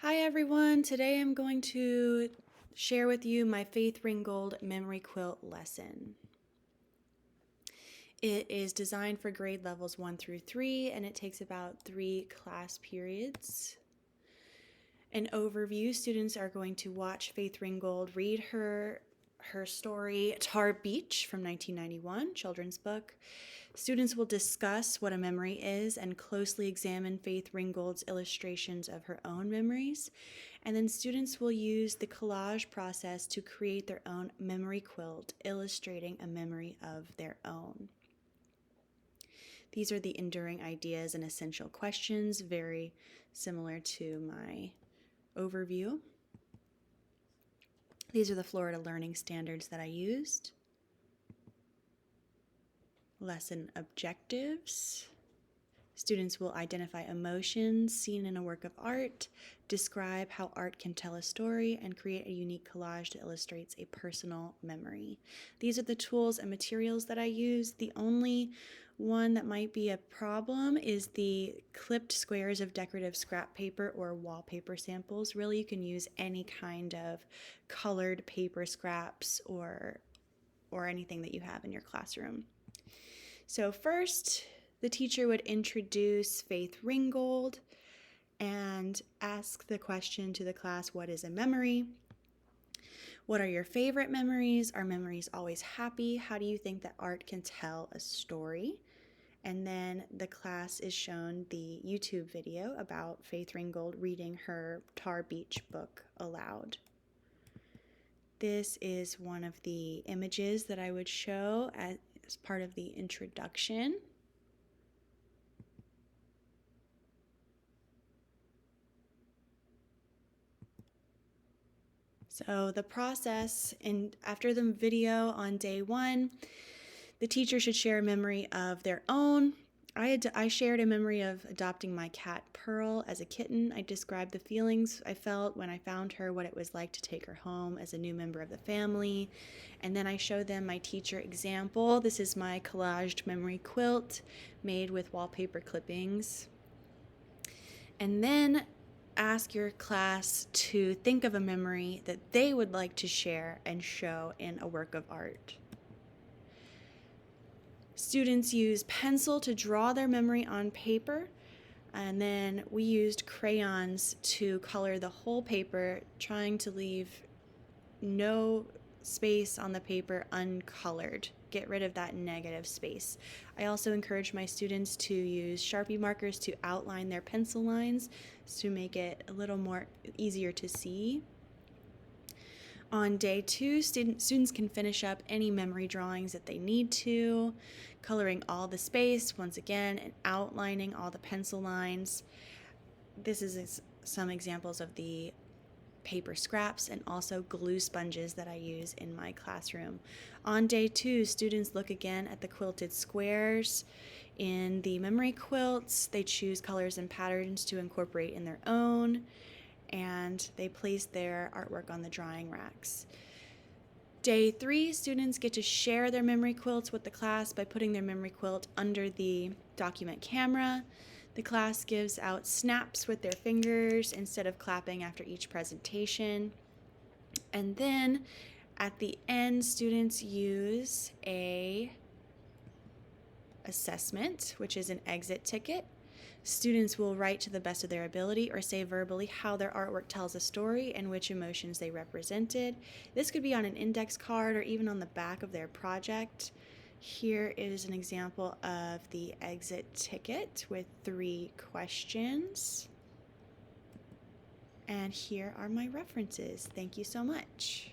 Hi everyone, today I'm going to share with you my Faith Ringgold memory quilt lesson. It is designed for grade levels 1 through 3 and it takes about 3 class periods. An overview, students are going to watch Faith Ringgold read her story Tar Beach from 1991, children's book. Students will discuss what a memory is and closely examine Faith Ringgold's illustrations of her own memories. And then students will use the collage process to create their own memory quilt, illustrating a memory of their own. These are the enduring ideas and essential questions, very similar to my overview. These are the Florida Learning Standards that I used. Lesson objectives. Students will identify emotions seen in a work of art, describe how art can tell a story, and create a unique collage that illustrates a personal memory. These are the tools and materials that I use. The only one that might be a problem is the clipped squares of decorative scrap paper or wallpaper samples. Really, you can use any kind of colored paper scraps or anything that you have in your classroom. So first, the teacher would introduce Faith Ringgold and ask the question to the class, what is a memory? What are your favorite memories? Are memories always happy? How do you think that art can tell a story? And then the class is shown the YouTube video about Faith Ringgold reading her Tar Beach book aloud. This is one of the images that I would show as part of the introduction. So the process, and after the video on day 1, the teacher should share a memory of their own. I shared a memory of adopting my cat Pearl as a kitten. I described the feelings I felt when I found her, what it was like to take her home as a new member of the family. And then I showed them my teacher example. This is my collaged memory quilt made with wallpaper clippings. And then ask your class to think of a memory that they would like to share and show in a work of art. Students use pencil to draw their memory on paper, and then we used crayons to color the whole paper, trying to leave no space on the paper uncolored. Get rid of that negative space. I also encourage my students to use Sharpie markers to outline their pencil lines to make it a little more easier to see. On day 2, students can finish up any memory drawings that they need to, coloring all the space once again and outlining all the pencil lines. This is some examples of the paper scraps and also glue sponges that I use in my classroom. On day 2, students look again at the quilted squares in the memory quilts. They choose colors and patterns to incorporate in their own, and they place their artwork on the drying racks. Day 3, students get to share their memory quilts with the class by putting their memory quilt under the document camera. The class gives out snaps with their fingers instead of clapping after each presentation. And then at the end, students use a assessment, which is an exit ticket. Students will write to the best of their ability or say verbally how their artwork tells a story and which emotions they represented. This could be on an index card or even on the back of their project. Here is an example of the exit ticket with 3 questions. And here are my references. Thank you so much.